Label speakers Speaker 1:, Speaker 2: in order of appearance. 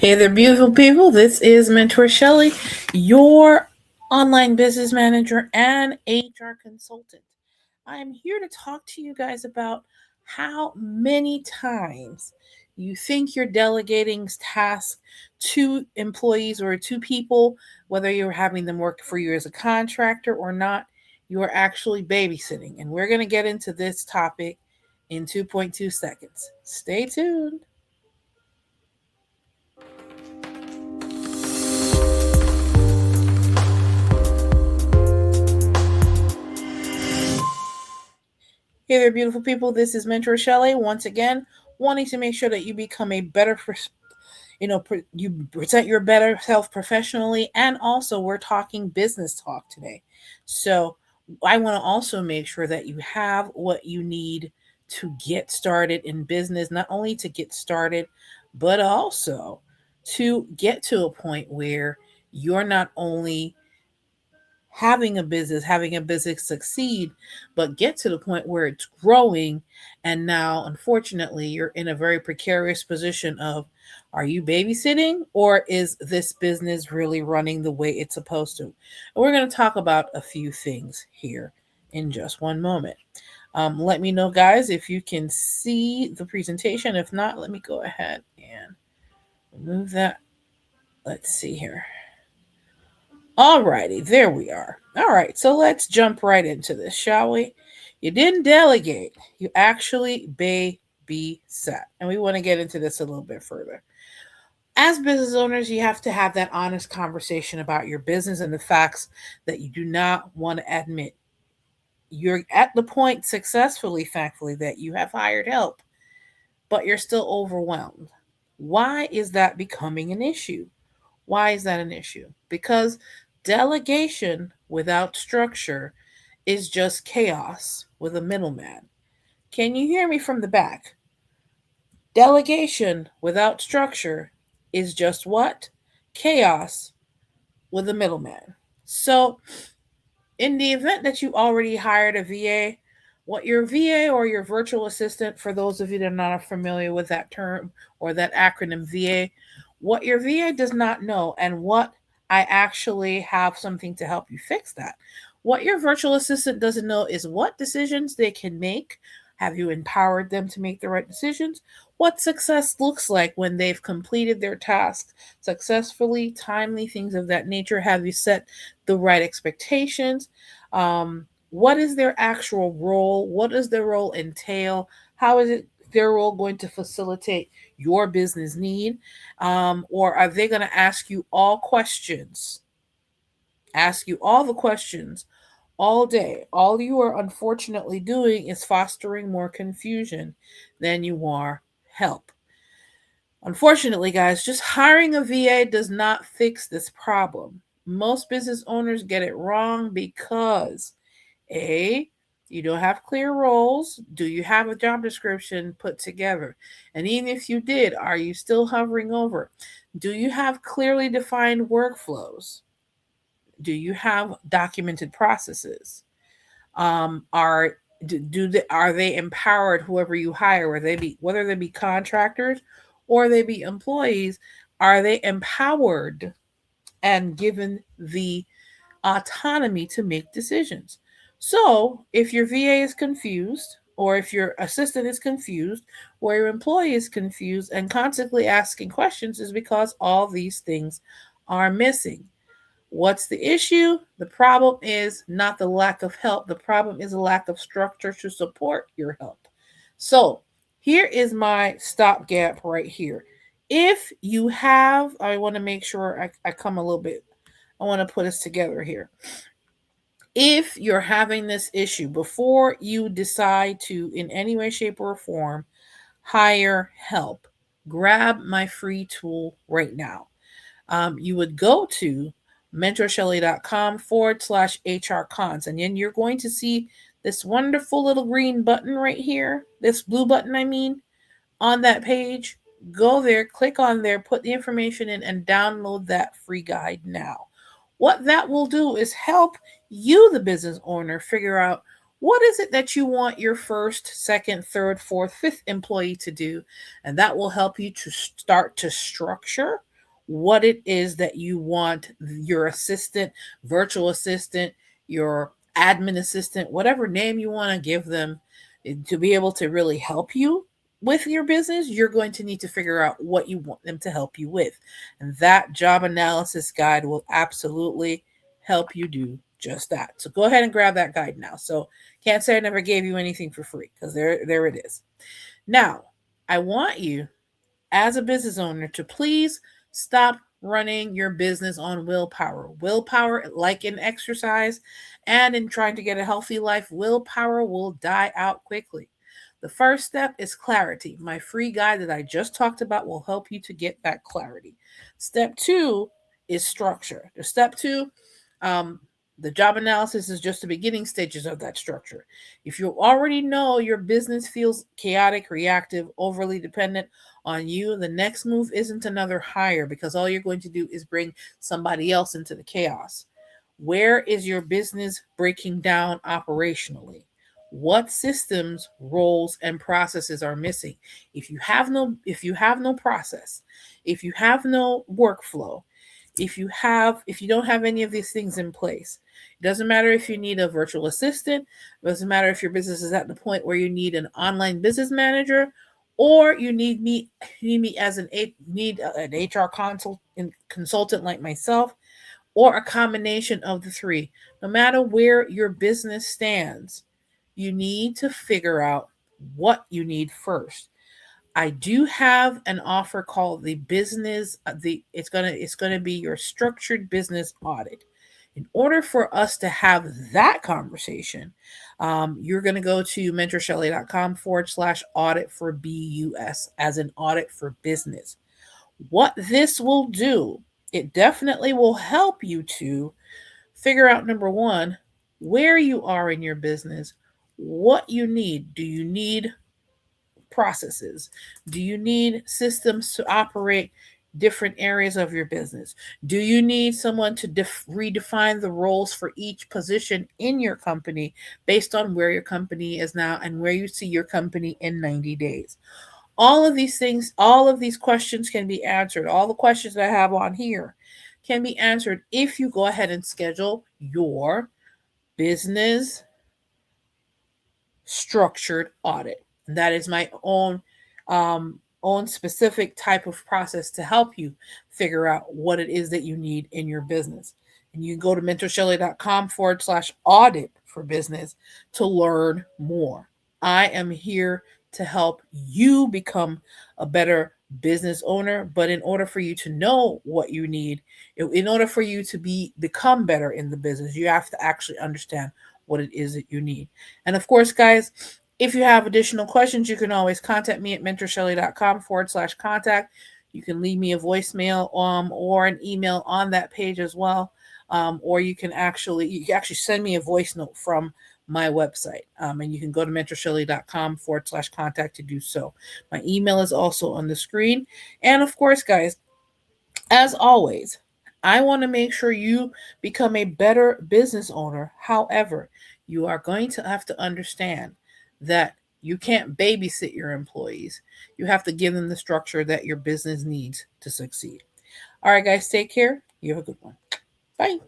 Speaker 1: Hey there, beautiful people. This is Mentor Shelley, your online business manager and HR consultant. I am here to talk to you guys about how many times you think you're delegating tasks to employees or to people, whether you're having them work for you as a contractor or not, you are actually babysitting. And we're going to get into this topic in 2.2 seconds. Stay tuned. Hey there, beautiful people. This is Mentor Shelley once again, wanting to make sure that you become a better, you present your better self professionally, and also we're talking business talk today. So I want to also make sure that you have what you need to get started in business, not only to get started, but also to get to a point where you're not only having a business succeed, but get to the point where it's growing. And now, unfortunately, you're in a very precarious position of are you babysitting or is this business really running the way it's supposed to? And we're going to talk about a few things here in just one moment. Let me know, guys, if you can see the presentation. If not, let me go ahead and remove that. Let's see here. Alrighty, there we are. All right, so let's jump right into this, shall we? You didn't delegate, you actually babysat. And we want to get into this a little bit further. As business owners, you have to have that honest conversation about your business and the facts that you do not want to admit. You're at the point successfully, thankfully, that you have hired help, but you're still overwhelmed. Why is that becoming an issue? Why is that an issue? Because delegation without structure is just chaos with a middleman. Can you hear me from the back? Delegation without structure is just what? Chaos with a middleman. So, in the event that you already hired a VA, what your VA or your virtual assistant, for those of you that are not familiar with that term or that acronym VA, what your VA does not know, and what I actually have something to help you fix that. What your virtual assistant doesn't know is what decisions they can make. Have you empowered them to make the right decisions? What success looks like when they've completed their task successfully, timely, things of that nature. Have you set the right expectations? What is their actual role? What does their role entail? How is it their role going to facilitate your business need? Or are they going to ask you all questions? Ask you all the questions all day. All you are unfortunately doing is fostering more confusion than you are help. Unfortunately, guys, just hiring a VA does not fix this problem. Most business owners get it wrong because A, you don't have clear roles. Do you have a job description put together? And even if you did, are you still hovering over? Do you have clearly defined workflows? Do you have documented processes? Are are they empowered? Whoever you hire, whether they be contractors or they be employees, are they empowered and given the autonomy to make decisions? So, if your VA is confused, or if your assistant is confused, or your employee is confused and constantly asking questions, is because all these things are missing. What's the issue? The problem is not the lack of help. The problem is a lack of structure to support your help. So, here is my stopgap right here. If you have, I want to make sure I come a little bit, I want to put us together here. If you're having this issue, before you decide to, in any way, shape, or form, hire help, grab my free tool right now. You would go to mentorshelley.com/HR cons. And then you're going to see this wonderful little green button right here, this blue button, I mean, on that page. Go there, click on there, put the information in, and download that free guide now. What that will do is help you, the business owner, figure out what is it that you want your first, second, third, fourth, fifth employee to do. And that will help you to start to structure what it is that you want your assistant, virtual assistant, your admin assistant, whatever name you want to give them, to be able to really help you with your business. You're going to need to figure out what you want them to help you with. And that job analysis guide will absolutely help you do just that. So go ahead and grab that guide now. So can't say I never gave you anything for free, because there it is. Now, I want you as a business owner to please stop running your business on willpower. Willpower, like in exercise and in trying to get a healthy life, willpower will die out quickly. The first step is clarity. My free guide that I just talked about will help you to get that clarity. Step two is structure. The step two, um, the job analysis is just the beginning stages of that structure. If you already know your business feels chaotic, reactive, overly dependent on you, the next move isn't another hire, because all you're going to do is bring somebody else into the chaos. Where is your business breaking down operationally? What systems, roles, and processes are missing? If you have no process, if you have no workflow, if you don't have any of these things in place, it doesn't matter if you need a virtual assistant, it doesn't matter if your business is at the point where you need an online business manager, or you need me as an HR consultant like myself, or a combination of the three. No matter where your business stands, you need to figure out what you need first. I do have an offer called the business the it's going to be your structured business audit. In order for us to have that conversation, you're going to go to mentorshelly.com/audit for BUS, as an audit for business. What this will do, it definitely will help you to figure out, number one, where you are in your business, what you need. Do you need processes? Do you need systems to operate different areas of your business? Do you need someone to redefine the roles for each position in your company based on where your company is now and where you see your company in 90 days? All of these things, all of these questions can be answered. All the questions that I have on here can be answered if you go ahead and schedule your business structured audit. And that is my own specific type of process to help you figure out what it is that you need in your business. And you can go to mentorshelly.com/audit for business to learn more. I am here to help you become a better business owner, but in order for you to know what you need, in order for you to become better in the business, you have to actually understand what it is that you need. And of course, guys, if you have additional questions, you can always contact me at mentorshelly.com/contact. You can leave me a voicemail or an email on that page as well. Or you can actually send me a voice note from my website. And you can go to mentorshelly.com/contact to do so. My email is also on the screen. And of course, guys, as always, I want to make sure you become a better business owner. However, you are going to have to understand that you can't babysit your employees. You have to give them the structure that your business needs to succeed. All right, guys, take care. You have a good one. Bye.